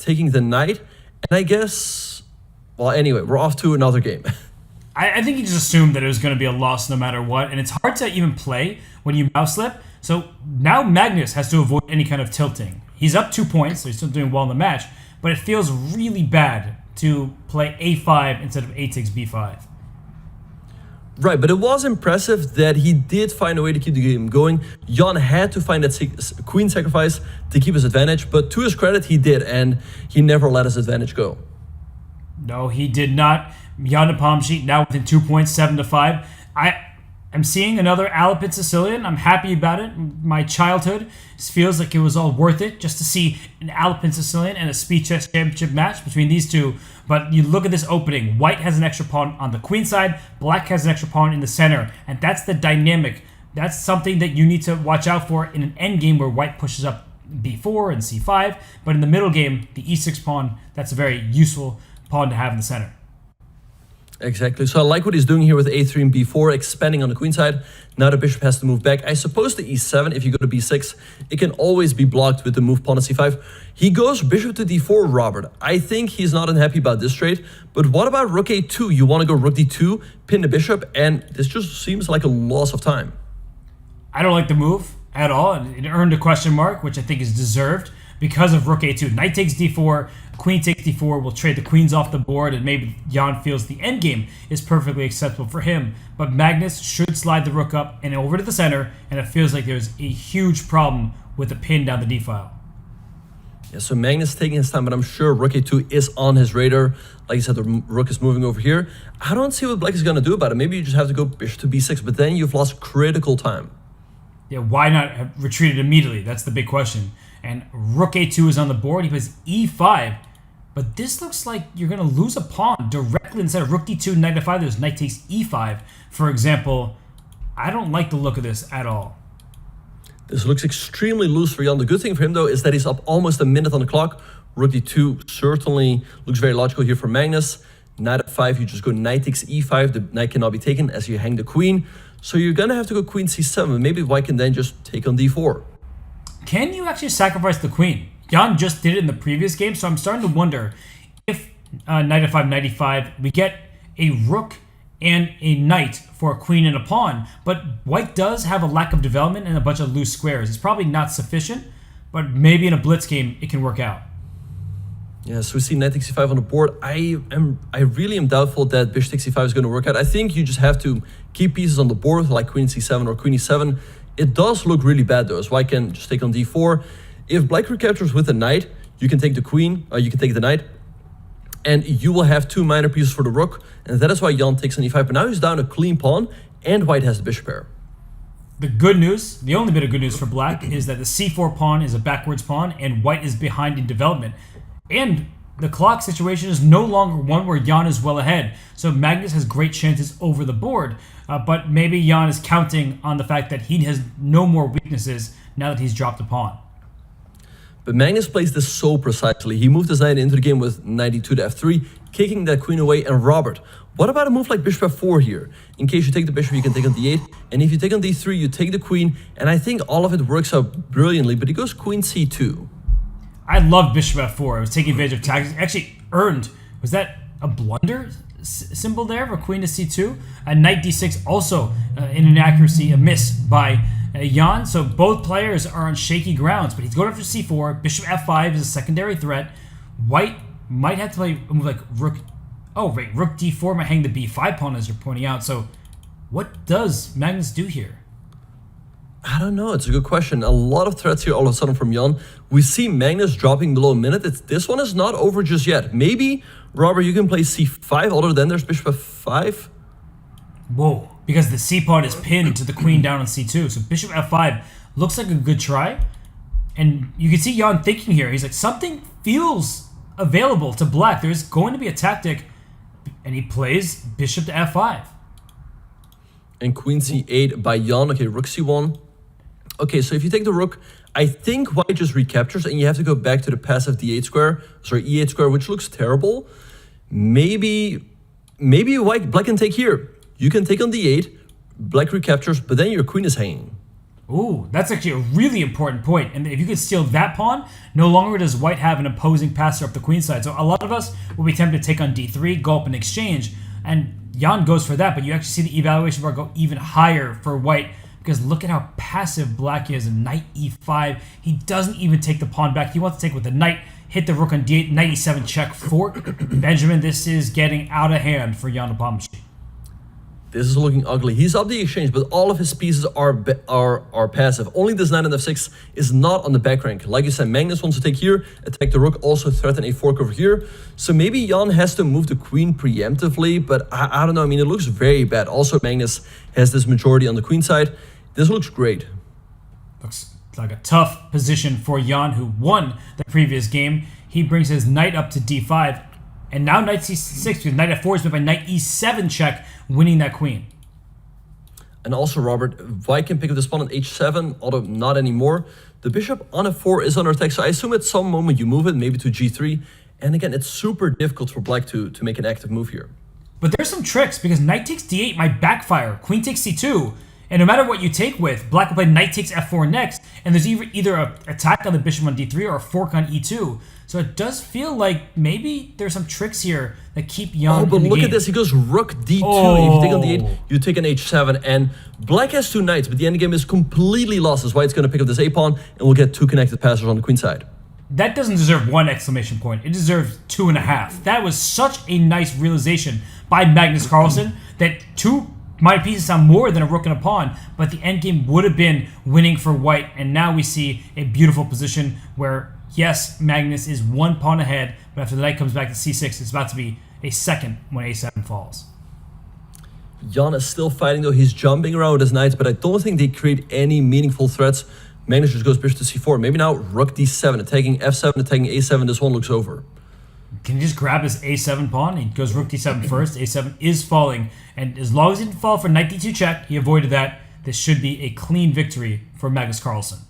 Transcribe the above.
taking the knight, and I guess, well, anyway, we're off to another game. I think he just assumed that it was going to be a loss no matter what, and it's hard to even play when you mouse slip. So now Magnus has to avoid any kind of tilting. He's up 2 points, so he's still doing well in the match, but it feels really bad to play a5 instead of a takes b5. Right, but it was impressive that he did find a way to keep the game going. Jan had to find that queen sacrifice to keep his advantage, but to his credit, he did, and he never let his advantage go. No, he did not. Jan de palm sheet now within 2 points, 7-5. I'm seeing another Alpin Sicilian. I'm happy about it. My childhood feels like it was all worth it just to see an Alpin Sicilian and a speed chess championship match between these two. But you look at this opening. White has an extra pawn on the queen side. Black has an extra pawn in the center. And that's the dynamic. That's something that you need to watch out for in an endgame where white pushes up b4 and c5. But in the middle game, the e6 pawn, that's a very useful pawn to have in the center. Exactly. So I like what he's doing here with a3 and b4, expanding on the queen side. Now the bishop has to move back. I suppose the e7, if you go to b6, it can always be blocked with the move pawn to c5. He goes bishop to d4, Robert. I think he's not unhappy about this trade. But what about rook a2? You want to go rook d2, pin the bishop, and this just seems like a loss of time. I don't like the move at all. It earned a question mark, which I think is deserved because of rook a2. Knight takes d4, queen takes d4, will trade the queens off the board, and maybe Jan feels the endgame is perfectly acceptable for him. But Magnus should slide the rook up and over to the center, and it feels like there's a huge problem with the pin down the d-file. Yeah, so Magnus taking his time, but I'm sure rook a2 is on his radar. Like I said, the rook is moving over here. I don't see what black is going to do about it. Maybe you just have to go bishop to b6, but then you've lost critical time. Yeah, why not have retreated immediately? That's the big question. And rook a2 is on the board. He plays e5. But this looks like you're going to lose a pawn directly instead of rook d2, knight f5. There's knight takes e5, for example. I don't like the look of this at all. This looks extremely loose for Jan. The good thing for him, though, is that he's up almost a minute on the clock. Rook d2 certainly looks very logical here for Magnus. Knight f5, you just go knight takes e5. The knight cannot be taken as you hang the queen. So you're going to have to go queen c7. Maybe white can then just take on d4. Can you actually sacrifice the queen? Jan just did it in the previous game, so I'm starting to wonder if knight f5, knight e5, we get a rook and a knight for a queen and a pawn, but white does have a lack of development and a bunch of loose squares. It's probably not sufficient, but maybe in a blitz game it can work out. Yeah, so we see knight takes c5 on the board. I really am doubtful that bishop takes c5 is going to work out. I think you just have to keep pieces on the board like queen c7 or queen e7. It does look really bad though, as white can just take on d4. If black recaptures with a knight, you can take the queen, you can take the knight, and you will have two minor pieces for the rook, and that is why Jan takes on e5. But now he's down a clean pawn, and white has the bishop pair. The good news, the only bit of good news for black, is that the c4 pawn is a backwards pawn, and white is behind in development. And the clock situation is no longer one where Jan is well ahead, so Magnus has great chances over the board. But maybe Jan is counting on the fact that he has no more weaknesses now that he's dropped a pawn. But Magnus plays this so precisely. He moved his knight into the game with knight e2 to f3, kicking that queen away. And Robert, what about a move like bishop f4 here? In case you take the bishop, you can take on d8. And if you take on d3, you take the queen. And I think all of it works out brilliantly, but he goes queen c2. I love bishop f4. I was taking advantage of tactics. Actually earned. Was that a blunder symbol there for queen to c2? Knight d6 also in inaccuracy, a miss by Jan. So both players are on shaky grounds, but he's going after c4. Bishop f5 is a secondary threat. White might have to play a move like rook. Oh, right. Rook d4 might hang the b5 pawn, as you're pointing out. So what does Magnus do here? I don't know. It's a good question. A lot of threats here all of a sudden from Jan. We see Magnus dropping below a minute. This one is not over just yet. Maybe, Robert, you can play c5, although then there's bishop f5. Whoa, because the c pawn is pinned to the queen down on c2. So bishop f5 looks like a good try. And you can see Jan thinking here. He's like, something feels available to black. There's going to be a tactic. And he plays bishop to f5. And queen c8 by Jan. Okay, rook c1. Okay, so if you take the rook, I think white just recaptures and you have to go back to the passive d8 square, sorry, e8 square, which looks terrible. Maybe black can take here. You can take on d8, black recaptures, but then your queen is hanging. Ooh, that's actually a really important point. And if you could steal that pawn, no longer does white have an opposing passer up the queen side. So a lot of us will be tempted to take on d3, go up in exchange, and Jan goes for that, but you actually see the evaluation bar go even higher for white, because look at how passive black is in knight e5. He doesn't even take the pawn back. He wants to take with the knight, hit the rook on d8, knight e7 check, fork. Benjamin, this is getting out of hand for Jan Nepomuceno. This is looking ugly. He's up the exchange, but all of his pieces are passive. Only this knight on f6 is not on the back rank. Like you said, Magnus wants to take here, attack the rook, also threaten a fork over here. So maybe Jan has to move the queen preemptively, but I don't know. I mean, it looks very bad. Also, Magnus has this majority on the queen side. This looks great. Looks like a tough position for Jan, who won the previous game. He brings his knight up to d5, and now knight c6, because knight f4 is met by knight e7 check, winning that queen. And also, Robert, white can pick up this pawn on h7, although not anymore. The bishop on f4 is under attack, so I assume at some moment you move it, maybe to g3. And again, it's super difficult for black to make an active move here. But there's some tricks, because knight takes d8 might backfire, queen takes c2, and no matter what you take with, black will play knight takes f4 next, and there's either an attack on the bishop on d3 or a fork on e2. So it does feel like maybe there's some tricks here that keep Jan Oh, but in the look game. at this. He goes rook d2. Oh. If you take on d8, you take an h7. And black has two knights, but the endgame is completely lost. As white's going to pick up this a-pawn, and we'll get two connected passers on the queen side. That doesn't deserve 1 exclamation point. It deserves 2.5. That was such a nice realization by Magnus Carlsen that 2 minor pieces sound more than a rook and a pawn, but the endgame would have been winning for white. And now we see a beautiful position where, yes, Magnus is 1 pawn ahead, but after the knight comes back to c6, it's about to be a second when a7 falls. Jan is still fighting, though. He's jumping around with his knights, but I don't think they create any meaningful threats. Magnus just goes bishop to c4. Maybe now rook d7, attacking f7, attacking a7. This one looks over. Can he just grab his a7 pawn? He goes rook d7 first. a7 is falling, and as long as he didn't fall for knight d2 check, he avoided that. This should be a clean victory for Magnus Carlsen.